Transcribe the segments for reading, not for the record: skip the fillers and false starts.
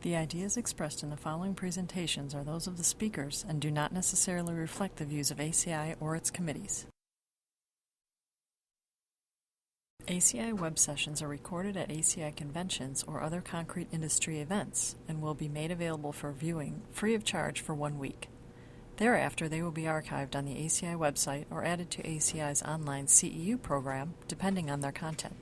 The ideas expressed in the following presentations are those of the speakers and do not necessarily reflect the views of ACI or its committees. ACI web sessions are recorded at ACI conventions or other concrete industry events and will be made available for viewing free of charge for 1 week. Thereafter, they will be archived on the ACI website or added to ACI's online CEU program, depending on their content.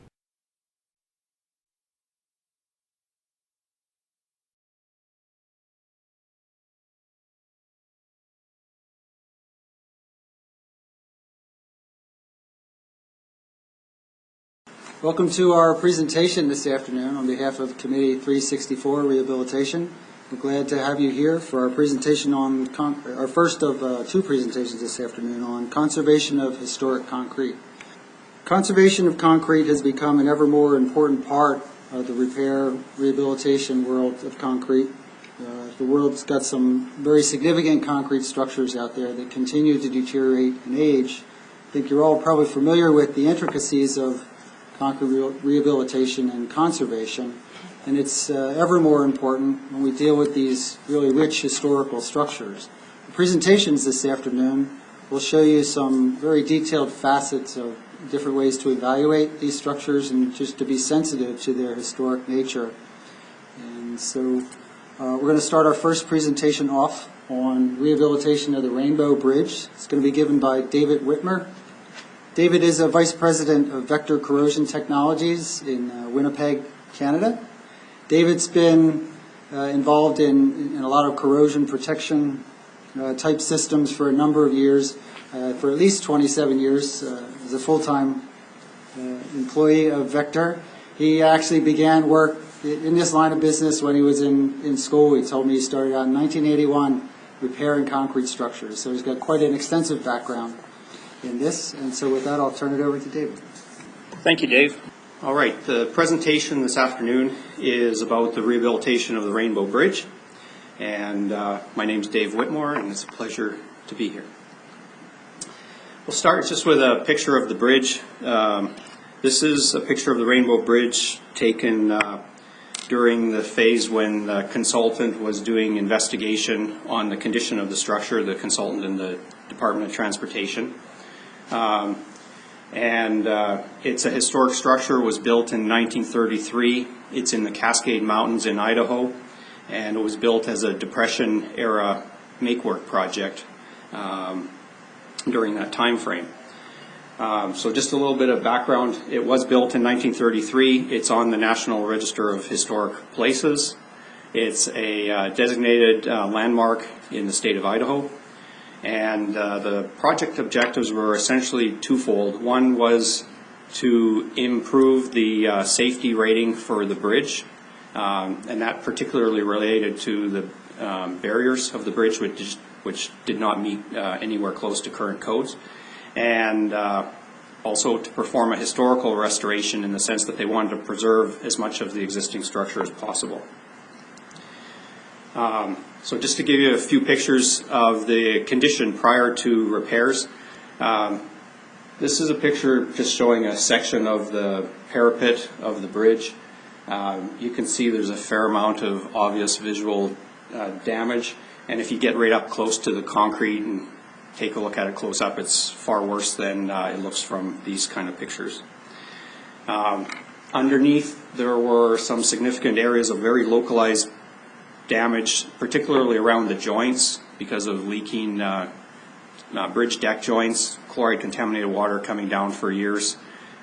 Welcome to our presentation this afternoon on behalf of Committee 364 Rehabilitation. We're glad to have you here for our presentation on our first of two presentations this afternoon on conservation of historic concrete. Conservation of concrete has become an ever more important part of the repair rehabilitation world of concrete. The world's got some very significant concrete structures out there that continue to deteriorate and age. I think you're all probably familiar with the intricacies of concrete rehabilitation and conservation, and it's ever more important when we deal with these really rich historical structures. The presentations this afternoon will show you some very detailed facets of different ways to evaluate these structures and just to be sensitive to their historic nature. And so we're going to start our first presentation off on rehabilitation of the Rainbow Bridge. It's going to be given by David Whitmore. David is a Vice President of Vector Corrosion Technologies in Winnipeg, Canada. David's been involved in a lot of corrosion protection type systems for a number of years, for at least 27 years as a full-time employee of Vector. He actually began work in this line of business when he was in school. He told me he started out in 1981 repairing concrete structures, so he's got quite an extensive background in this, and so with that I'll turn it over to David. Thank you, Dave. All right, the presentation this afternoon is about the rehabilitation of the Rainbow Bridge, and my name's Dave Whitmore, and it's a pleasure to be here. We'll start just with a picture of the bridge. This is a picture of the Rainbow Bridge taken during the phase when the consultant was doing investigation on the condition of the structure, the consultant in the Department of Transportation. It's a historic structure. It was built in 1933. It's in the Cascade Mountains in Idaho, and it was built as a Depression-era make-work project during that time frame. So just a little bit of background. It was built in 1933. It's on the National Register of Historic Places. It's a designated landmark in the state of Idaho. And the project objectives were essentially twofold. One was to improve the safety rating for the bridge, and that particularly related to the barriers of the bridge, which did not meet anywhere close to current codes, and also to perform a historical restoration in the sense that they wanted to preserve as much of the existing structure as possible. So just to give you a few pictures of the condition prior to repairs. This is a picture just showing a section of the parapet of the bridge. You can see there's a fair amount of obvious visual damage, and if you get right up close to the concrete and take a look at it close up, it's far worse than it looks from these kind of pictures. Underneath, there were some significant areas of very localized damage, particularly around the joints because of leaking bridge deck joints, chloride contaminated water coming down for years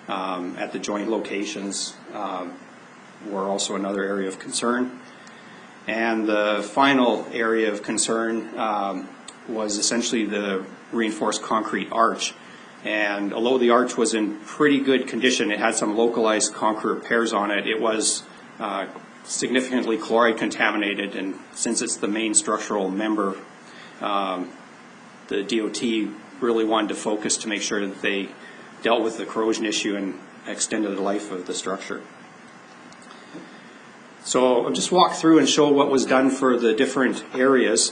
at the joint locations were also another area of concern. And the final area of concern was essentially the reinforced concrete arch. And although the arch was in pretty good condition, it had some localized concrete repairs on it. It was significantly chloride contaminated, and since it's the main structural member, the DOT really wanted to focus to make sure that they dealt with the corrosion issue and extended the life of the structure. So I'll just walk through and show what was done for the different areas.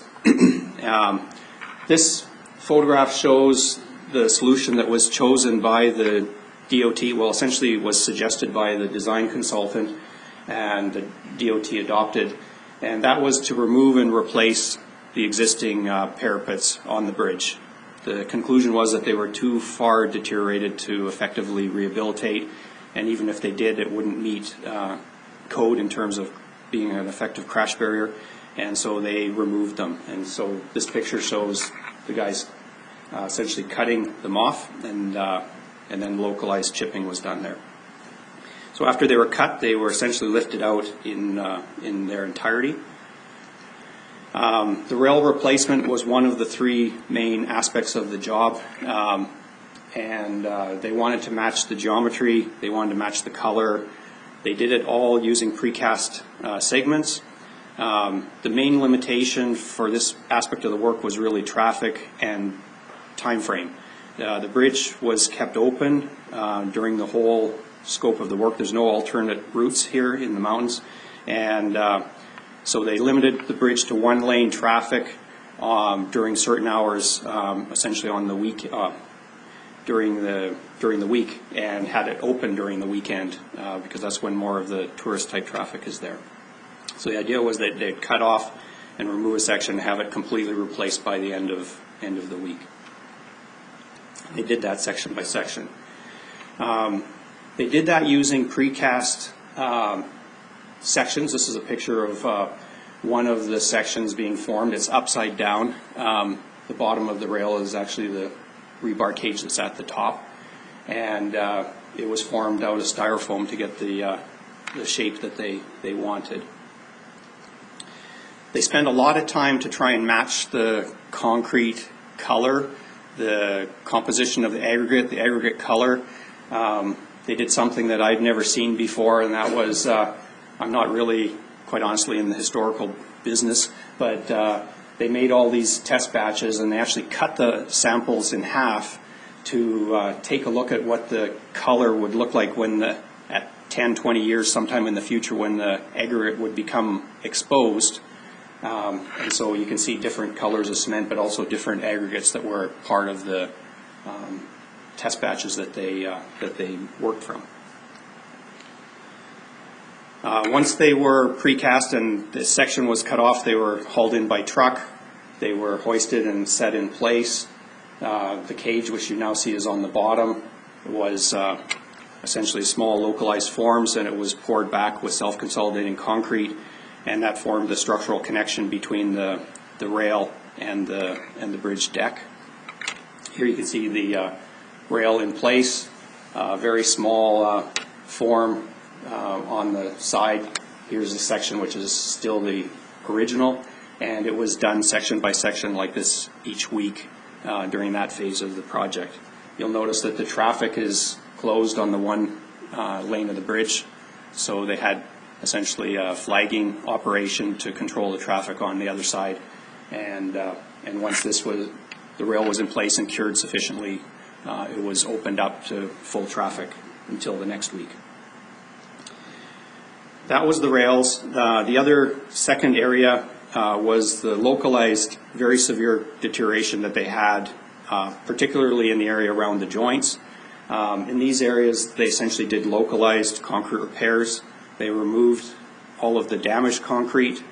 This photograph shows the solution that was chosen by the DOT, well, essentially was suggested by the design consultant, and the DOT adopted. and that was to remove and replace the existing parapets on the bridge. The conclusion was that they were too far deteriorated to effectively rehabilitate, and even if they did, it wouldn't meet code in terms of being an effective crash barrier, and so they removed them. And so this picture shows the guys essentially cutting them off, and then localized chipping was done there. So after they were cut, they were essentially lifted out in their entirety. The rail replacement was one of the three main aspects of the job, and they wanted to match the geometry, they wanted to match the color. They did it all using precast segments. The main limitation for this aspect of the work was really traffic and time frame. The bridge was kept open during the whole scope of the work. There's no alternate routes here in the mountains, and so they limited the bridge to one lane traffic during certain hours, essentially on the week during the week, and had it open during the weekend because that's when more of the tourist type traffic is there. So the idea was that they'd cut off and remove a section and have it completely replaced by the end of the week. They did that section by section. They did that using precast sections. This is a picture of one of the sections being formed. It's upside down. The bottom of the rail is actually the rebar cage that's at the top, and it was formed out of styrofoam to get the shape that they wanted. They spent a lot of time to try and match the concrete color, the composition of the aggregate color. They did something that I'd never seen before, and that was, I'm not really, quite honestly, in the historical business, but they made all these test batches, and they actually cut the samples in half to take a look at what the color would look like when at 10, 20 years, sometime in the future, when the aggregate would become exposed. And so you can see different colors of cement, but also different aggregates that were part of the test batches that they worked from. Once they were precast and the section was cut off, they were hauled in by truck. They were hoisted and set in place. The cage, which you now see is on the bottom, was essentially small localized forms, and it was poured back with self-consolidating concrete, and that formed the structural connection between the rail and the bridge deck. Here you can see the rail in place, very small form on the side. Here's a section which is still the original, and it was done section by section like this each week during that phase of the project. You'll notice that the traffic is closed on the one lane of the bridge, so they had essentially a flagging operation to control the traffic on the other side, and once the rail was in place and cured sufficiently, it was opened up to full traffic until the next week. That was the rails. The other second area was the localized, very severe deterioration that they had, particularly in the area around the joints. In these areas, they essentially did localized concrete repairs. They removed all of the damaged concrete.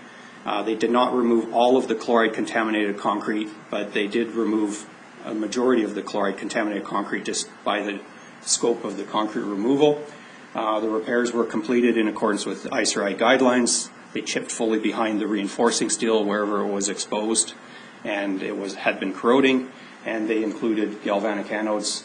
They did not remove all of the chloride contaminated concrete, but they did remove a majority of the chloride contaminated concrete just by the scope of the concrete removal. The repairs were completed in accordance with ICRI guidelines. They chipped fully behind the reinforcing steel wherever it was exposed and it had been corroding, and they included galvanic anodes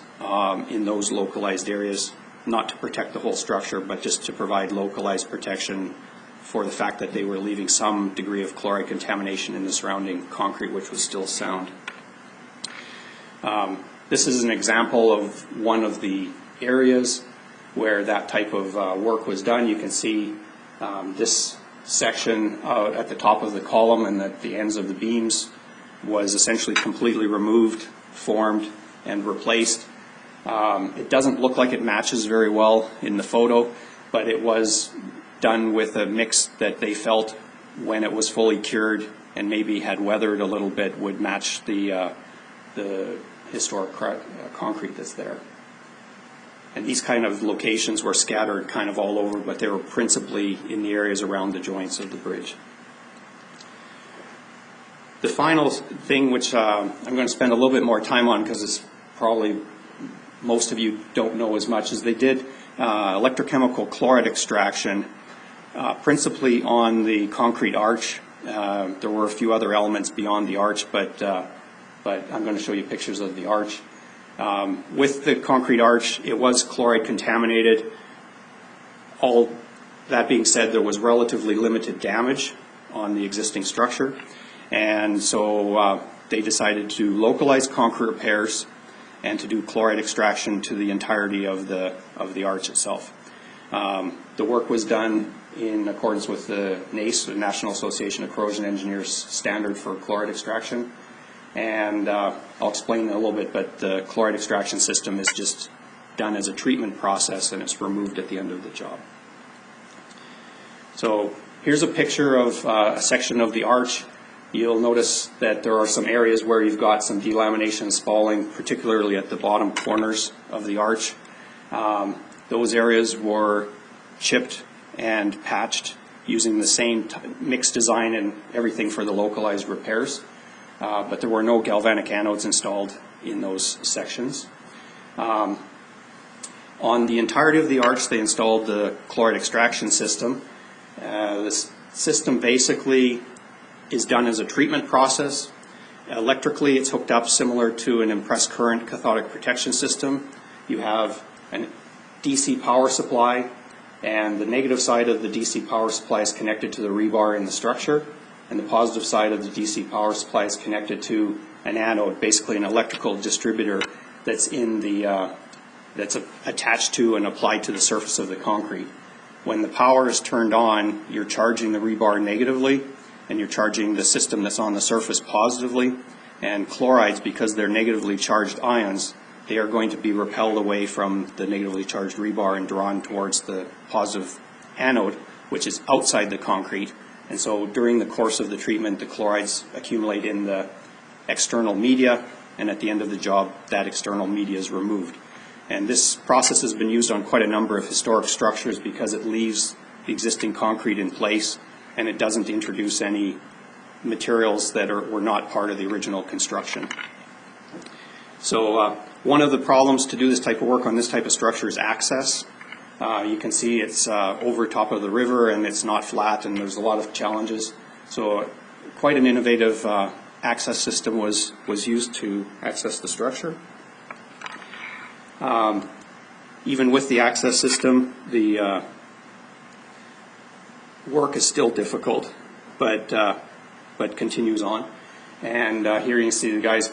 in those localized areas, not to protect the whole structure, but just to provide localized protection for the fact that they were leaving some degree of chloride contamination in the surrounding concrete, which was still sound. This is an example of one of the areas where that type of work was done. You can see this section at the top of the column and at the ends of the beams was essentially completely removed, formed, and replaced. It doesn't look like it matches very well in the photo, but it was done with a mix that they felt, when it was fully cured and maybe had weathered a little bit, would match the historic concrete that's there. And these kind of locations were scattered kind of all over, but they were principally in the areas around the joints of the bridge. The final thing, which I'm going to spend a little bit more time on because it's probably most of you don't know as much, is they did electrochemical chloride extraction principally on the concrete arch. There were a few other elements beyond the arch, but I'm going to show you pictures of the arch. With the concrete arch, it was chloride contaminated. All that being said, there was relatively limited damage on the existing structure, and so they decided to localize concrete repairs and to do chloride extraction to the entirety of the arch itself. The work was done in accordance with the NACE, the National Association of Corrosion Engineers standard for chloride extraction, and I'll explain in a little bit, but the chloride extraction system is just done as a treatment process and it's removed at the end of the job. So here's a picture of a section of the arch. You'll notice that there are some areas where you've got some delamination spalling, particularly at the bottom corners of the arch. Those areas were chipped and patched using the same mixed design and everything for the localized repairs, but there were no galvanic anodes installed in those sections. On the entirety of the arch, they installed the chloride extraction system. This system basically is done as a treatment process. Electrically, it's hooked up similar to an impressed current cathodic protection system. You have a DC power supply, and the negative side of the DC power supply is connected to the rebar in the structure, and the positive side of the DC power supply is connected to an anode, basically an electrical distributor that's in the that's attached to and applied to the surface of the concrete. When the power is turned on, you're charging the rebar negatively, and you're charging the system that's on the surface positively. And chlorides, because they're negatively charged ions, they are going to be repelled away from the negatively charged rebar and drawn towards the positive anode, which is outside the concrete. And so during the course of the treatment, the chlorides accumulate in the external media, and at the end of the job, that external media is removed. And this process has been used on quite a number of historic structures because it leaves the existing concrete in place and it doesn't introduce any materials that were not part of the original construction. So one of the problems to do this type of work on this type of structure is access. You can see it's over top of the river and it's not flat, and there's a lot of challenges. So quite an innovative access system was used to access the structure. Even with the access system, the work is still difficult, but continues on. And here you can see the guys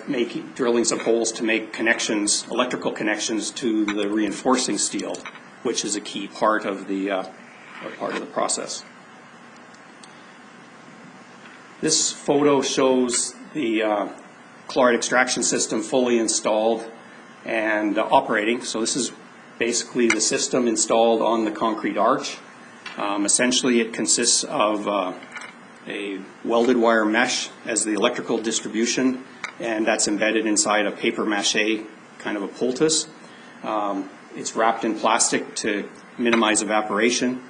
drilling some holes to make connections, electrical connections to the reinforcing steel, which is a key part of the process. This photo shows the chloride extraction system fully installed and operating. So this is basically the system installed on the concrete arch. Essentially it consists of a welded wire mesh as the electrical distribution, and that's embedded inside a paper mache kind of a poultice. It's wrapped in plastic to minimize evaporation,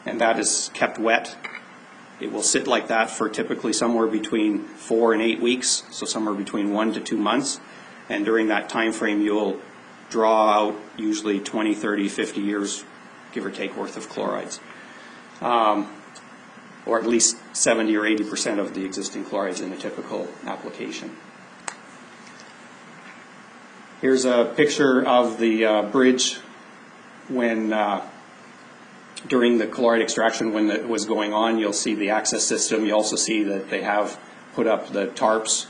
and that is kept wet. It will sit like that for typically somewhere between 4 and 8 weeks, so somewhere between 1 to 2 months. And during that time frame, you'll draw out usually 20, 30, 50 years, give or take, worth of chlorides. Or at least 70 or 80% of the existing chlorides in a typical application. Here's a picture of the bridge when during the chloride extraction when it was going on. You'll see the access system. You also see that they have put up the tarps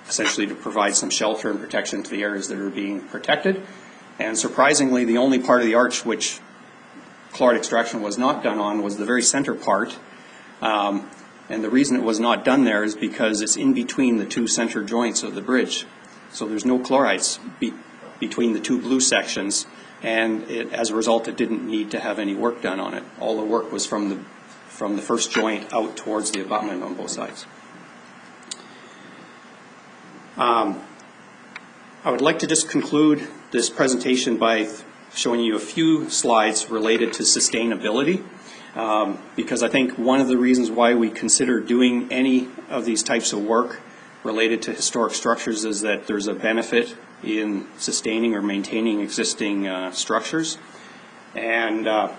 essentially to provide some shelter and protection to the areas that are being protected. And surprisingly, the only part of the arch which chloride extraction was not done on was the very center part. And the reason it was not done there is because it's in between the two center joints of the bridge. So there's no chlorides between the two blue sections, and as a result it didn't need to have any work done on it. All the work was from the first joint out towards the abutment on both sides. I would like to just conclude this presentation by showing you a few slides related to sustainability, because I think one of the reasons why we consider doing any of these types of work related to historic structures is that there's a benefit in sustaining or maintaining existing structures. And I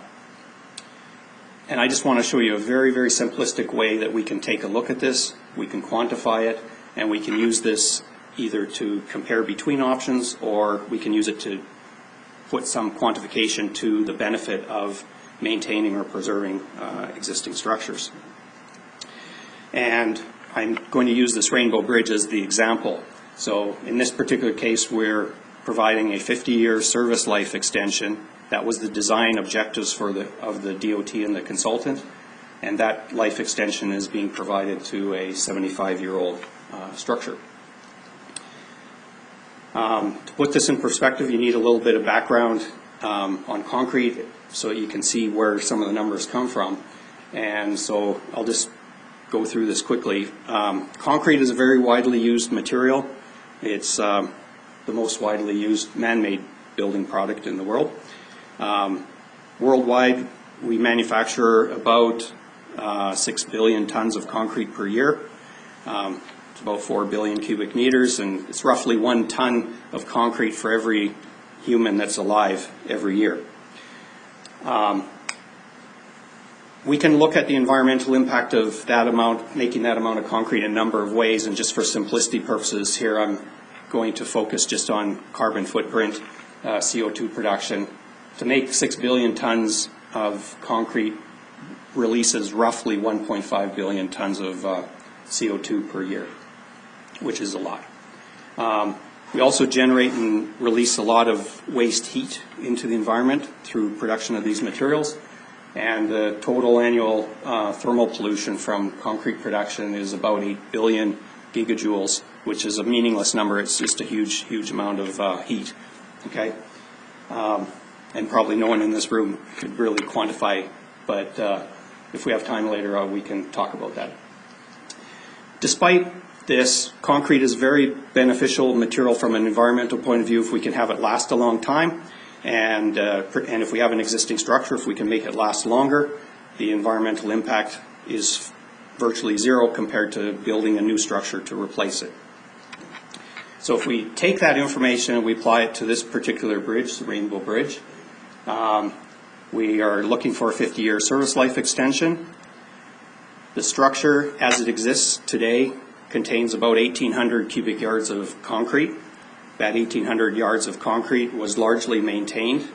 just want to show you a very, very simplistic way that we can take a look at this, we can quantify it, and we can use this either to compare between options, or we can use it to put some quantification to the benefit of maintaining or preserving existing structures. And I'm going to use this Rainbow Bridge as the example. So in this particular case, we're providing a 50-year service life extension. That was the design objectives of the DOT and the consultant, and that life extension is being provided to a 75-year-old structure. To put this in perspective, you need a little bit of background on concrete so you can see where some of the numbers come from. And so I'll just go through this quickly. Concrete is a very widely used material. It's the most widely used man-made building product in the world. Worldwide, we manufacture about 6 billion tons of concrete per year. It's about 4 billion cubic meters, and it's roughly 1 ton of concrete for every human that's alive every year. We can look at the environmental impact of that amount, making that amount of concrete in a number of ways, and just for simplicity purposes here, I'm going to focus just on carbon footprint, CO2 production. To make 6 billion tons of concrete releases roughly 1.5 billion tons of CO2 per year, which is a lot. We also generate and release a lot of waste heat into the environment through production of these materials. And the total annual thermal pollution from concrete production is about 8 billion gigajoules, which is a meaningless number. It's just a huge, huge amount of heat. Okay, and probably no one in this room could really quantify, but if we have time later, we can talk about that. Despite this, concrete is very beneficial material from an environmental point of view if we can have it last a long time. And if we have an existing structure, if we can make it last longer, the environmental impact is virtually zero compared to building a new structure to replace it. So if we take that information and we apply it to this particular bridge, the Rainbow Bridge, we are looking for a 50-year service life extension. The structure, as it exists today, contains about 1,800 cubic yards of concrete. That 1,800 yards of concrete was largely maintained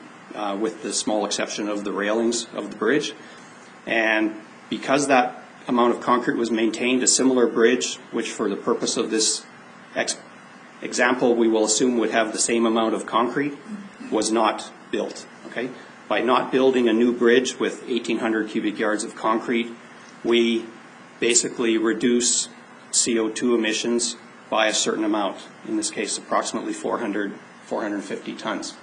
with the small exception of the railings of the bridge. And because that amount of concrete was maintained, a similar bridge, which for the purpose of this example we will assume would have the same amount of concrete, was not built. Okay? By not building a new bridge with 1,800 cubic yards of concrete, we basically reduce CO2 emissions by a certain amount, in this case approximately 450 tons.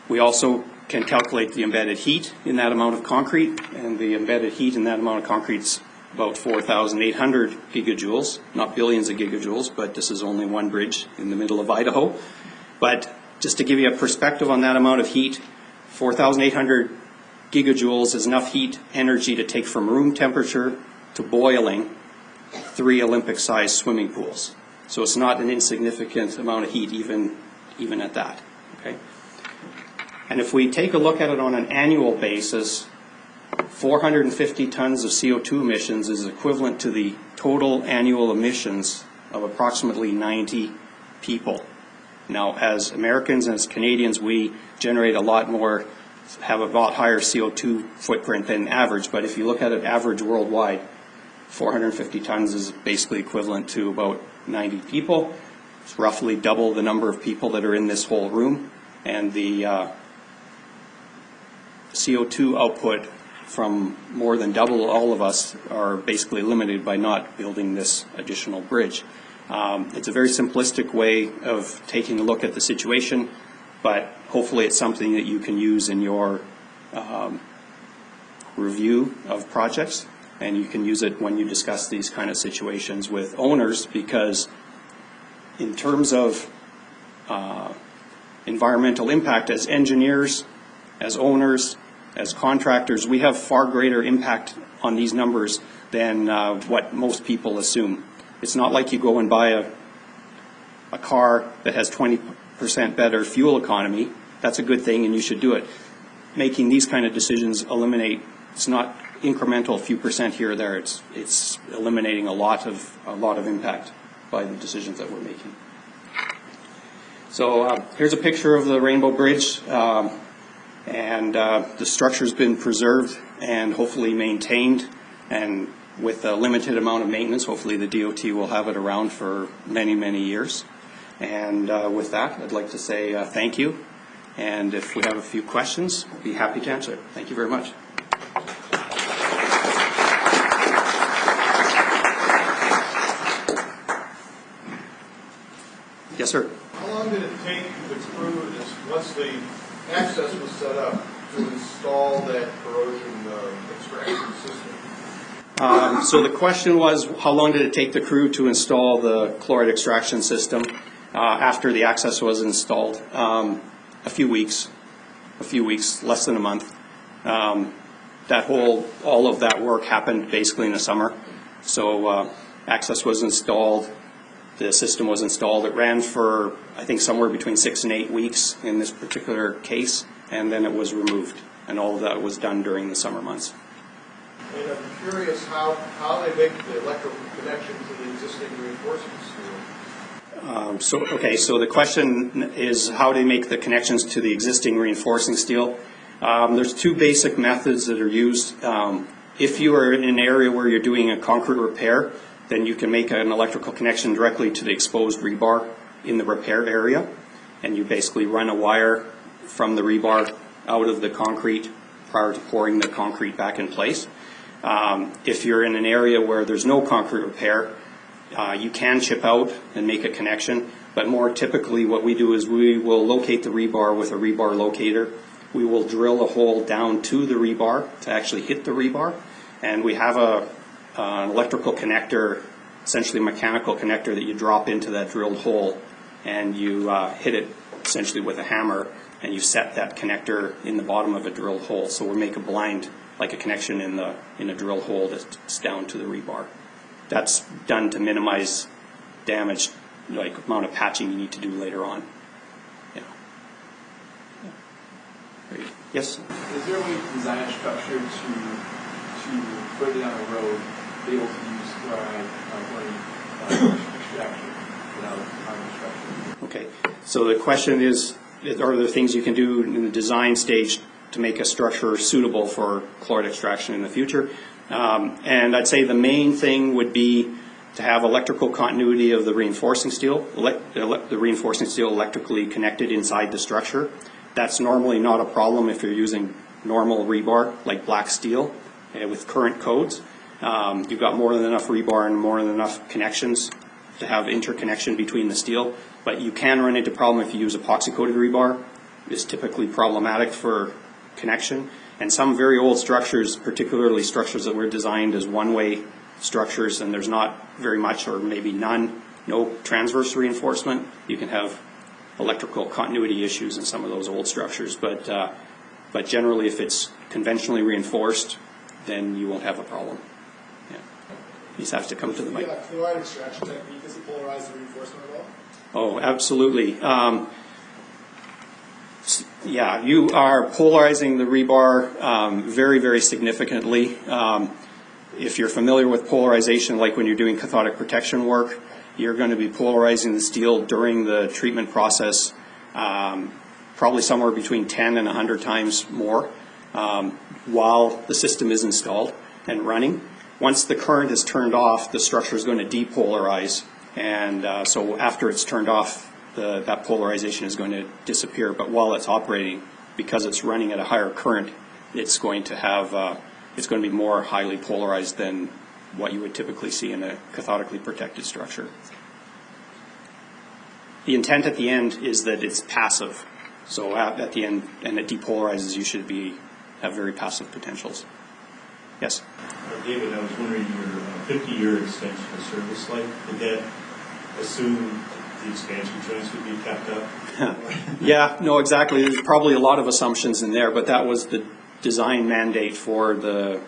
We also can calculate the embedded heat in that amount of concrete, and the embedded heat in that amount of concrete is about 4,800 gigajoules, not billions of gigajoules, but this is only one bridge in the middle of Idaho. But just to give you a perspective on that amount of heat, 4,800 gigajoules is enough heat energy to take from room temperature to boiling 3 Olympic-sized swimming pools. So it's not an insignificant amount of heat even at that. Okay? And if we take a look at it on an annual basis, 450 tons of CO2 emissions is equivalent to the total annual emissions of approximately 90 people. Now, as Americans and as Canadians, we generate a lot more, have a lot higher CO2 footprint than average, but if you look at it average worldwide, 450 tons is basically equivalent to about 90 people. It's roughly double the number of people that are in this whole room, and the CO2 output from more than double all of us are basically limited by not building this additional bridge. It's a very simplistic way of taking a look at the situation, but hopefully it's something that you can use in your review of projects, and you can use it when you discuss these kind of situations with owners, because in terms of environmental impact, as engineers, as owners, as contractors, we have far greater impact on these numbers than what most people assume. It's not like you go and buy a car that has 20% better fuel economy. That's a good thing and you should do it. Making these kind of decisions it's not incremental, a few percent here or there. It's eliminating a lot of impact by the decisions that we're making. So here's a picture of the Rainbow Bridge, and the structure's been preserved and hopefully maintained, and with a limited amount of maintenance, hopefully the DOT will have it around for many, many years. And with that, I'd like to say thank you, and if we have a few questions, I'll be happy to answer. Thank you very much. Yes, sir. How long did it take the crew, once the access was set up, to install that corrosion extraction system? So the question was, how long did it take the crew to install the chloride extraction system after the access was installed? A few weeks, less than a month. All of that work happened basically in the summer. So access was installed. The system was installed. It ran for, I think, somewhere between 6 and 8 weeks in this particular case, and then it was removed. And all of that was done during the summer months. And I'm curious how they make the electrical connection to the existing reinforcement steel. So the question is how they make the connections to the existing reinforcing steel. There's two basic methods that are used. If you are in an area where you're doing a concrete repair, then you can make an electrical connection directly to the exposed rebar in the repair area, and you basically run a wire from the rebar out of the concrete prior to pouring the concrete back in place. If you're in an area where there's no concrete repair, you can chip out and make a connection, but more typically what we do is we will locate the rebar with a rebar locator. We will drill a hole down to the rebar to actually hit the rebar, and we have an electrical connector, essentially a mechanical connector that you drop into that drilled hole, and you hit it essentially with a hammer, and you set that connector in the bottom of a drilled hole. So we make a blind, like a connection in a drilled hole that's down to the rebar. That's done to minimize damage, like amount of patching you need to do later on. Yeah. Great. Yes? Is there a way to design a structure to further down the road be able to use chloride when extraction without harming the structure? Okay. So the question is, are there things you can do in the design stage to make a structure suitable for chloride extraction in the future? And I'd say the main thing would be to have electrical continuity of the reinforcing steel, the reinforcing steel electrically connected inside the structure. That's normally not a problem if you're using normal rebar like black steel with current codes. You've got more than enough rebar and more than enough connections to have interconnection between the steel, but you can run into problem if you use epoxy coated rebar. It's typically problematic for connection, and some very old structures, particularly structures that were designed as one-way structures and there's not very much or maybe no transverse reinforcement, you can have electrical continuity issues in some of those old structures, but generally if it's conventionally reinforced, then you won't have a problem. Yeah. You just have to come to the mic. Yeah, chloride extraction technique, does it polarize the reinforcement at all? Oh, absolutely. Yeah, you are polarizing the rebar very, very significantly. If you're familiar with polarization, like when you're doing cathodic protection work, you're going to be polarizing the steel during the treatment process probably somewhere between 10 and 100 times more while the system is installed and running. Once the current is turned off, the structure is going to depolarize, and so after it's turned off, that polarization is going to disappear. But while it's operating, because it's running at a higher current, it's going to be more highly polarized than what you would typically see in a cathodically protected structure. The intent at the end is that it's passive. So at the end, and it depolarizes, you should have very passive potentials. Yes? David, I was wondering, your 50-year extension of service life, did that assume the expansion joints would be kept up? Yeah, no, exactly. There's probably a lot of assumptions in there, but that was design mandate for the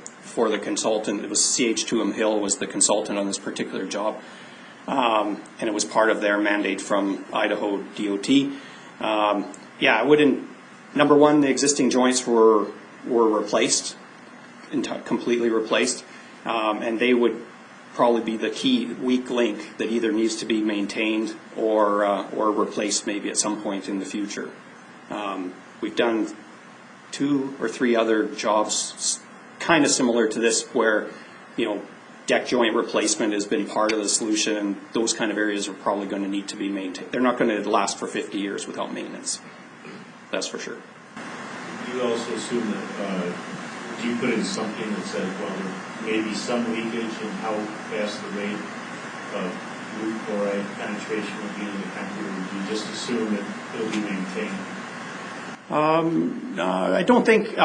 consultant. It was CH2M Hill was the consultant on this particular job, and it was part of their mandate from Idaho DOT. Yeah, I wouldn't. Number one, the existing joints were replaced, completely replaced, and they would probably be the key weak link that either needs to be maintained or replaced maybe at some point in the future. We've done 2 or 3 other jobs kind of similar to this where, you know, deck joint replacement has been part of the solution, and those kind of areas are probably going to need to be maintained. They're not going to last for 50 years without maintenance. That's for sure. You also assume that, do you put in something that says, well, there may be some leakage and how fast the rate of root chloride penetration will be in the concrete, or do you just assume that it'll be maintained? I don't think,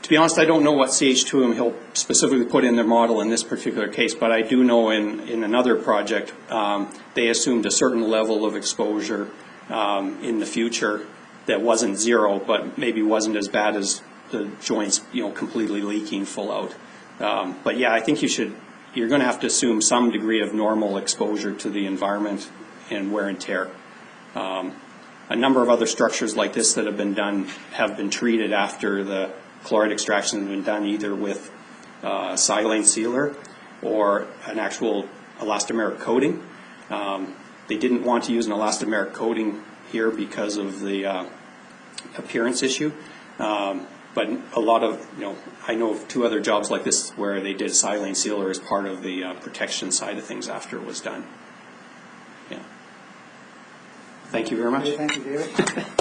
to be honest, I don't know what CH2M Hill specifically put in their model in this particular case, but I do know in another project, they assumed a certain level of exposure in the future that wasn't zero, but maybe wasn't as bad as the joints, you know, completely leaking full out. But yeah, I think you're going to have to assume some degree of normal exposure to the environment and wear and tear. A number of other structures like this that have been treated after the chloride extraction has been done either with silane sealer or an actual elastomeric coating. They didn't want to use an elastomeric coating here because of the appearance issue. But a lot of, you know, I know of 2 other jobs like this where they did silane sealer as part of the protection side of things after it was done. Yeah. Thank you very much. Thank you, David.